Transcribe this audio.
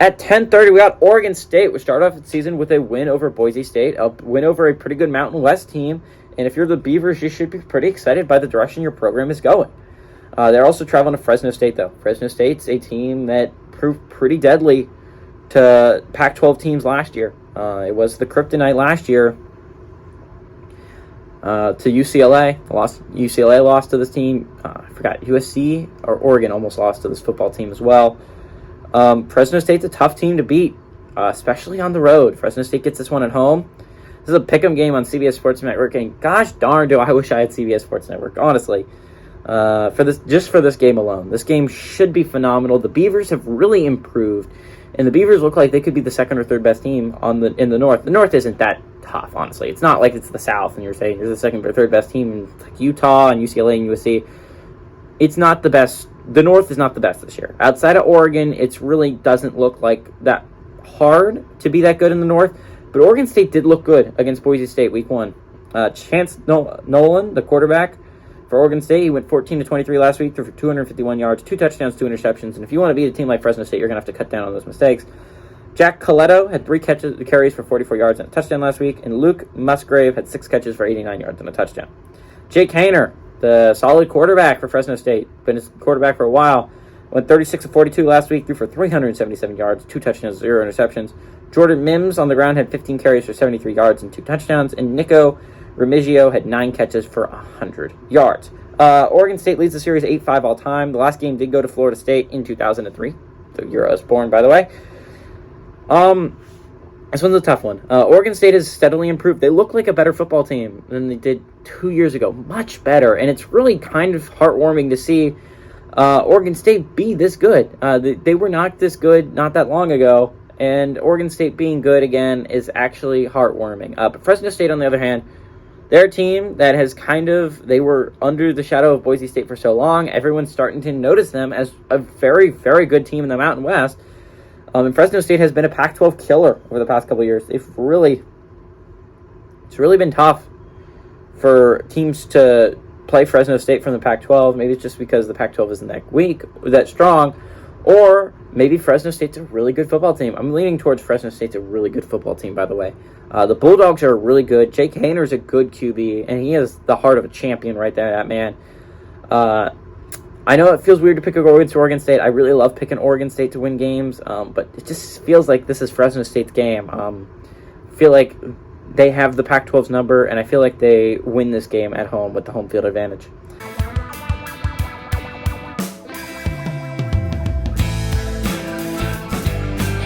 At 10:30, we got Oregon State, which started off the season with a win over Boise State, a win over a pretty good Mountain West team. And if you're the Beavers, you should be pretty excited by the direction your program is going. They're also traveling to Fresno State, though. Fresno State's a team that proved pretty deadly to Pac-12 teams last year. It was the kryptonite last year to UCLA. UCLA lost to this team. I forgot, USC or Oregon almost lost to this football team as well. Fresno State's a tough team to beat, especially on the road. Fresno State gets this one at home. This is a pick'em game on CBS Sports Network, and gosh darn do I wish I had CBS Sports Network, honestly. For this game alone. This game should be phenomenal. The Beavers have really improved, and the Beavers look like they could be the second or third best team in the North. The North isn't that tough, honestly. It's not like it's the South, and you're saying you're the second or third best team in like Utah and UCLA and USC. It's not the best. The North is not the best this year. Outside of Oregon, it really doesn't look like that hard to be that good in the North. But Oregon State did look good against Boise State week 1. Chance Nolan, the quarterback for Oregon State, he went 14-23 last week, threw for 251 yards, 2 touchdowns, 2 interceptions. And if you want to beat a team like Fresno State, you're going to have to cut down on those mistakes. Jack Coletto had 3 carries for 44 yards and a touchdown last week. And Luke Musgrave had 6 catches for 89 yards and a touchdown. Jake Haener, the solid quarterback for Fresno State, been his quarterback for a while, went 36-42 last week, threw for 377 yards, 2 touchdowns, 0 interceptions. Jordan Mims on the ground had 15 carries for 73 yards and 2 touchdowns. And Nico Remigio had 9 catches for 100 yards. Oregon State leads the series 8-5 all time. The last game did go to Florida State in 2003. The year I was born, by the way. This one's a tough one. Oregon State has steadily improved. They look like a better football team than they did 2 years ago. Much better. And it's really kind of heartwarming to see Oregon State be this good. They were not this good not that long ago. And Oregon State being good again is actually heartwarming. But Fresno State, on the other hand, they're a team that has they were under the shadow of Boise State for so long. Everyone's starting to notice them as a very, very good team in the Mountain West. And Fresno State has been a Pac-12 killer over the past couple of years. It's really been tough for teams to play Fresno State from the Pac-12. Maybe it's just because the Pac-12 isn't that strong. Or maybe Fresno State's a really good football team. I'm leaning towards Fresno State's a really good football team, by the way. The Bulldogs are really good. Jake Haener's a good QB, and he has the heart of a champion right there, that man. I know it feels weird to pick against Oregon State. I really love picking Oregon State to win games, but it just feels like this is Fresno State's game. I feel like they have the Pac-12's number, and I feel like they win this game at home with the home field advantage.